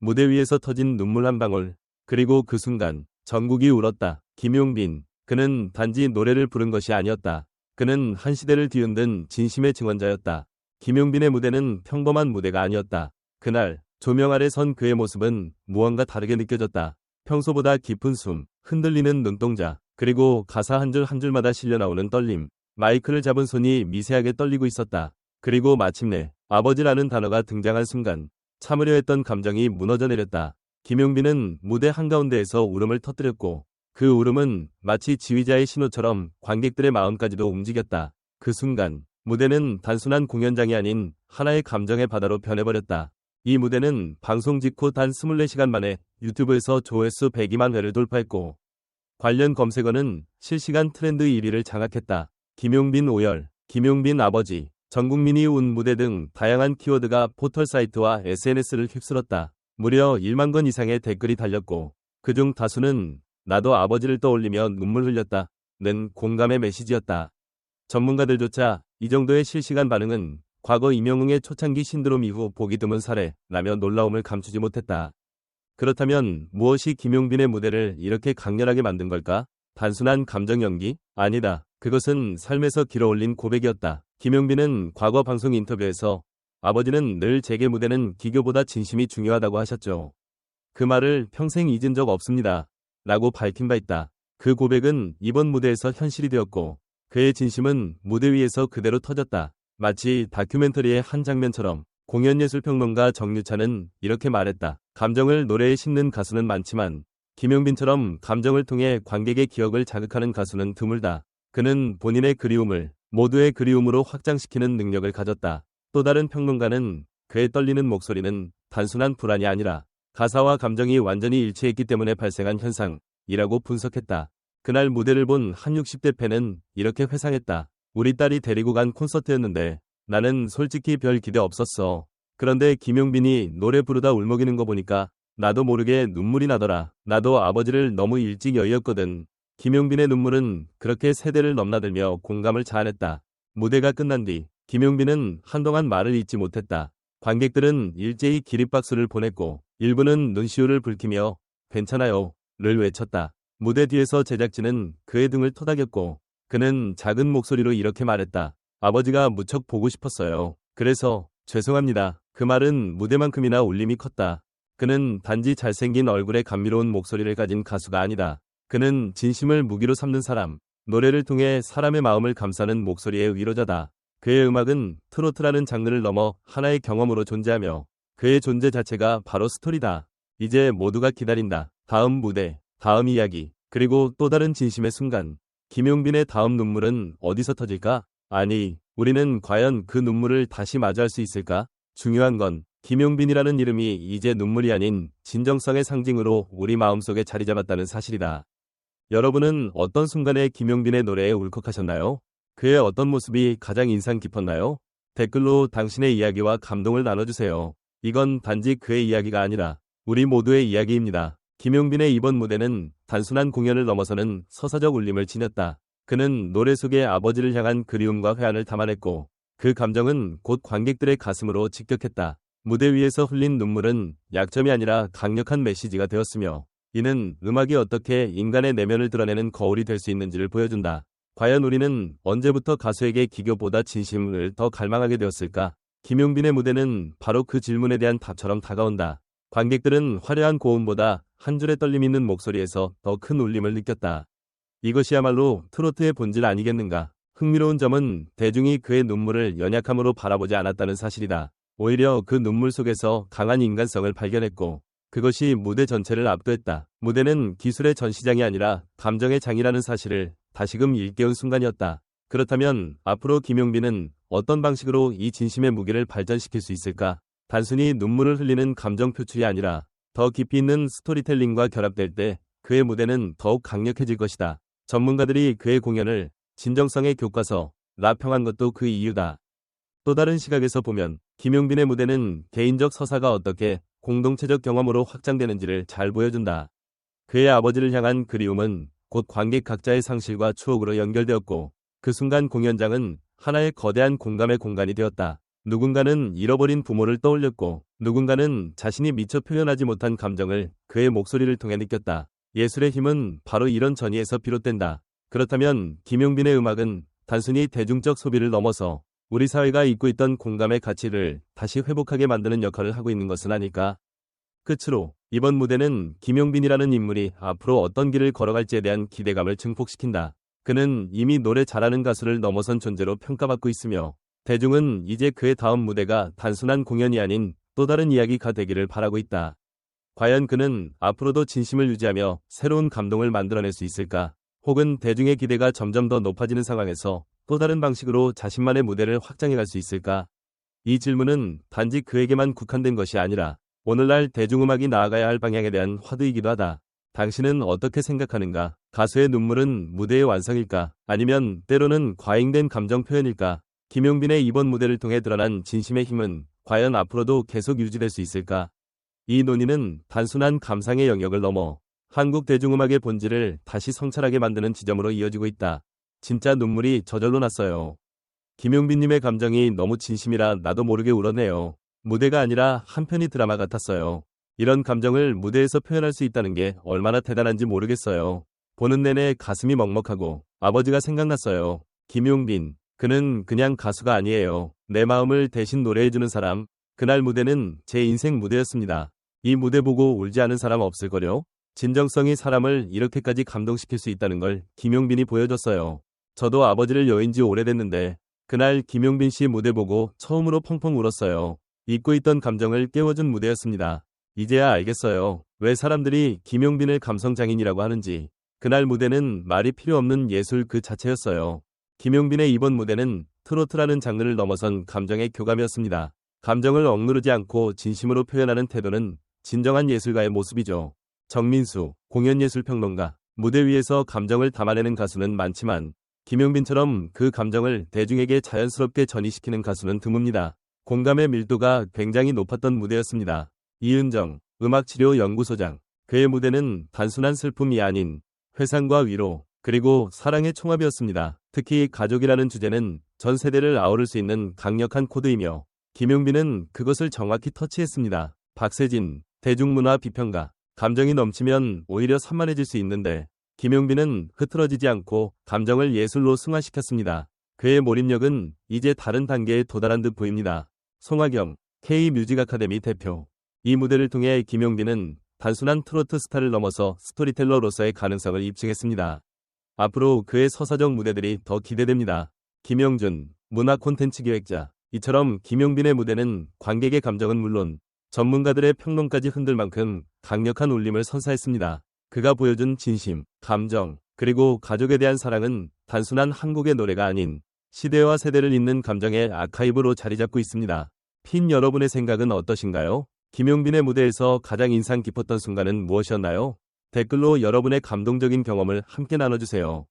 무대 위에서 터진 눈물 한 방울. 그리고 그 순간 전국이 울었다. 김용빈. 그는 단지 노래를 부른 것이 아니었다. 그는 한 시대를 뒤흔든 진심의 증언자였다. 김용빈의 무대는 평범한 무대가 아니었다. 그날 조명 아래 선 그의 모습은 무언가 다르게 느껴졌다. 평소보다 깊은 숨, 흔들리는 눈동자, 그리고 가사 한 줄 한 줄마다 실려나오는 떨림. 마이크를 잡은 손이 미세하게 떨리고 있었다. 그리고 마침내 아버지라는 단어가 등장한 순간 참으려 했던 감정이 무너져 내렸다. 김용빈은 무대 한가운데에서 울음을 터뜨렸고 그 울음은 마치 지휘자의 신호처럼 관객들의 마음까지도 움직였다. 그 순간 무대는 단순한 공연장이 아닌 하나의 감정의 바다로 변해버렸다. 이 무대는 방송 직후 단 24시간 만에 유튜브에서 조회수 102만 회를 돌파했고 관련 검색어는 실시간 트렌드 1위를 장악했다. 김용빈 오열, 김용빈 아버지, 전 국민이 운 무대 등 다양한 키워드가 포털 사이트와 SNS를 휩쓸었다. 무려 1만 건 이상의 댓글이 달렸고 그중 다수는 나도 아버지를 떠올리며 눈물 흘렸다 는 공감의 메시지였다. 전문가들조차 이 정도의 실시간 반응은 과거 임영웅의 초창기 신드롬 이후 보기 드문 사례라며 놀라움을 감추지 못했다. 그렇다면 무엇이 김용빈의 무대를 이렇게 강렬하게 만든 걸까? 단순한 감정 연기? 아니다. 그것은 삶에서 길어올린 고백이었다. 김용빈은 과거 방송 인터뷰에서 아버지는 늘 제게 무대는 기교보다 진심이 중요하다고 하셨죠. 그 말을 평생 잊은 적 없습니다. 라고 밝힌 바 있다. 그 고백은 이번 무대에서 현실이 되었고 그의 진심은 무대 위에서 그대로 터졌다. 마치 다큐멘터리의 한 장면처럼 공연예술평론가 정유찬은 이렇게 말했다. 감정을 노래에 싣는 가수는 많지만 김용빈처럼 감정을 통해 관객의 기억을 자극하는 가수는 드물다. 그는 본인의 그리움을 모두의 그리움으로 확장시키는 능력을 가졌다. 또 다른 평론가는 그의 떨리는 목소리는 단순한 불안이 아니라 가사와 감정이 완전히 일치했기 때문에 발생한 현상이라고 분석했다. 그날 무대를 본 한 60대 팬은 이렇게 회상했다. 우리 딸이 데리고 간 콘서트였는데 나는 솔직히 별 기대 없었어. 그런데 김용빈이 노래 부르다 울먹이는 거 보니까 나도 모르게 눈물이 나더라. 나도 아버지를 너무 일찍 여의었거든. 김용빈의 눈물은 그렇게 세대를 넘나들며 공감을 자아냈다. 무대가 끝난 뒤 김용빈은 한동안 말을 잇지 못했다. 관객들은 일제히 기립박수를 보냈고 일부는 눈시울을 붉히며 괜찮아요 를 외쳤다. 무대 뒤에서 제작진은 그의 등을 토닥였고 그는 작은 목소리로 이렇게 말했다. 아버지가 무척 보고 싶었어요. 그래서 죄송합니다. 그 말은 무대만큼이나 울림이 컸다. 그는 단지 잘생긴 얼굴에 감미로운 목소리를 가진 가수가 아니다. 그는 진심을 무기로 삼는 사람, 노래를 통해 사람의 마음을 감싸는 목소리의 위로자다. 그의 음악은 트로트라는 장르를 넘어 하나의 경험으로 존재하며 그의 존재 자체가 바로 스토리다. 이제 모두가 기다린다. 다음 무대, 다음 이야기, 그리고 또 다른 진심의 순간. 김용빈의 다음 눈물은 어디서 터질까? 아니, 우리는 과연 그 눈물을 다시 마주할 수 있을까? 중요한 건 김용빈이라는 이름이 이제 눈물이 아닌 진정성의 상징으로 우리 마음속에 자리 잡았다는 사실이다. 여러분은 어떤 순간에 김용빈의 노래에 울컥하셨나요? 그의 어떤 모습이 가장 인상 깊었나요? 댓글로 당신의 이야기와 감동을 나눠주세요. 이건 단지 그의 이야기가 아니라 우리 모두의 이야기입니다. 김용빈의 이번 무대는 단순한 공연을 넘어서는 서사적 울림을 지녔다. 그는 노래 속에 아버지를 향한 그리움과 회한을 담아냈고 그 감정은 곧 관객들의 가슴으로 직격했다. 무대 위에서 흘린 눈물은 약점이 아니라 강력한 메시지가 되었으며 이는 음악이 어떻게 인간의 내면을 드러내는 거울이 될 수 있는지를 보여준다. 과연 우리는 언제부터 가수에게 기교보다 진심을 더 갈망하게 되었을까? 김용빈의 무대는 바로 그 질문에 대한 답처럼 다가온다. 관객들은 화려한 고음보다 한 줄의 떨림 있는 목소리에서 더 큰 울림을 느꼈다. 이것이야말로 트로트의 본질 아니겠는가? 흥미로운 점은 대중이 그의 눈물을 연약함으로 바라보지 않았다는 사실이다. 오히려 그 눈물 속에서 강한 인간성을 발견했고 그것이 무대 전체를 압도했다. 무대는 기술의 전시장이 아니라 감정의 장이라는 사실을 다시금 일깨운 순간이었다. 그렇다면 앞으로 김용빈은 어떤 방식으로 이 진심의 무게를 발전시킬 수 있을까? 단순히 눈물을 흘리는 감정 표출이 아니라 더 깊이 있는 스토리텔링과 결합될 때 그의 무대는 더욱 강력해질 것이다. 전문가들이 그의 공연을 진정성의 교과서라 평한 것도 그 이유다. 또 다른 시각에서 보면 김용빈의 무대는 개인적 서사가 어떻게 공동체적 경험으로 확장되는지를 잘 보여준다. 그의 아버지를 향한 그리움은 곧 관객 각자의 상실과 추억으로 연결되었고 그 순간 공연장은 하나의 거대한 공감의 공간이 되었다. 누군가는 잃어버린 부모를 떠올렸고 누군가는 자신이 미처 표현하지 못한 감정을 그의 목소리를 통해 느꼈다. 예술의 힘은 바로 이런 전이에서 비롯된다. 그렇다면 김용빈의 음악은 단순히 대중적 소비를 넘어서 우리 사회가 잊고 있던 공감의 가치를 다시 회복하게 만드는 역할을 하고 있는 것은 아닐까? 끝으로 이번 무대는 김용빈이라는 인물이 앞으로 어떤 길을 걸어갈지에 대한 기대감을 증폭시킨다. 그는 이미 노래 잘하는 가수를 넘어선 존재로 평가받고 있으며 대중은 이제 그의 다음 무대가 단순한 공연이 아닌 또 다른 이야기가 되기를 바라고 있다. 과연 그는 앞으로도 진심을 유지하며 새로운 감동을 만들어낼 수 있을까? 혹은 대중의 기대가 점점 더 높아지는 상황에서 또 다른 방식으로 자신만의 무대를 확장해갈 수 있을까? 이 질문은 단지 그에게만 국한된 것이 아니라 오늘날 대중음악이 나아가야 할 방향에 대한 화두이기도 하다. 당신은 어떻게 생각하는가? 가수의 눈물은 무대의 완성일까? 아니면 때로는 과잉된 감정 표현일까? 김용빈의 이번 무대를 통해 드러난 진심의 힘은 과연 앞으로도 계속 유지될 수 있을까? 이 논의는 단순한 감상의 영역을 넘어 한국 대중음악의 본질을 다시 성찰하게 만드는 지점으로 이어지고 있다. 진짜 눈물이 저절로 났어요. 김용빈님의 감정이 너무 진심이라 나도 모르게 울었네요. 무대가 아니라 한 편의 드라마 같았어요. 이런 감정을 무대에서 표현할 수 있다는 게 얼마나 대단한지 모르겠어요. 보는 내내 가슴이 먹먹하고 아버지가 생각났어요. 김용빈, 그는 그냥 가수가 아니에요. 내 마음을 대신 노래해주는 사람. 그날 무대는 제 인생 무대였습니다. 이 무대 보고 울지 않은 사람 없을걸요? 진정성이 사람을 이렇게까지 감동시킬 수 있다는 걸 김용빈이 보여줬어요. 저도 아버지를 여인 지 오래됐는데 그날 김용빈 씨 무대 보고 처음으로 펑펑 울었어요. 잊고 있던 감정을 깨워준 무대였습니다. 이제야 알겠어요. 왜 사람들이 김용빈을 감성장인이라고 하는지. 그날 무대는 말이 필요 없는 예술 그 자체였어요. 김용빈의 이번 무대는 트로트라는 장르를 넘어선 감정의 교감이었습니다. 감정을 억누르지 않고 진심으로 표현하는 태도는 진정한 예술가의 모습이죠. 정민수, 공연예술평론가. 무대 위에서 감정을 담아내는 가수는 많지만 김용빈처럼 그 감정을 대중에게 자연스럽게 전이시키는 가수는 드뭅니다. 공감의 밀도가 굉장히 높았던 무대였습니다. 이은정, 음악치료연구소장. 그의 무대는 단순한 슬픔이 아닌 회상과 위로, 그리고 사랑의 총합이었습니다. 특히 가족이라는 주제는 전 세대를 아우를 수 있는 강력한 코드이며 김용빈은 그것을 정확히 터치했습니다. 박세진, 대중문화 비평가. 감정이 넘치면 오히려 산만해질 수 있는데 김용빈은 흐트러지지 않고 감정을 예술로 승화시켰습니다. 그의 몰입력은 이제 다른 단계에 도달한 듯 보입니다. 송하경, K뮤직 아카데미 대표. 이 무대를 통해 김용빈은 단순한 트로트 스타를 넘어서 스토리텔러로서의 가능성을 입증했습니다. 앞으로 그의 서사적 무대들이 더 기대됩니다. 김영준, 문화 콘텐츠 기획자. 이처럼 김용빈의 무대는 관객의 감정은 물론 전문가들의 평론까지 흔들 만큼 강력한 울림을 선사했습니다. 그가 보여준 진심, 감정, 그리고 가족에 대한 사랑은 단순한 한 곡의 노래가 아닌 시대와 세대를 잇는 감정의 아카이브로 자리 잡고 있습니다. 팬 여러분의 생각은 어떠신가요? 김용빈의 무대에서 가장 인상 깊었던 순간은 무엇이었나요? 댓글로 여러분의 감동적인 경험을 함께 나눠주세요.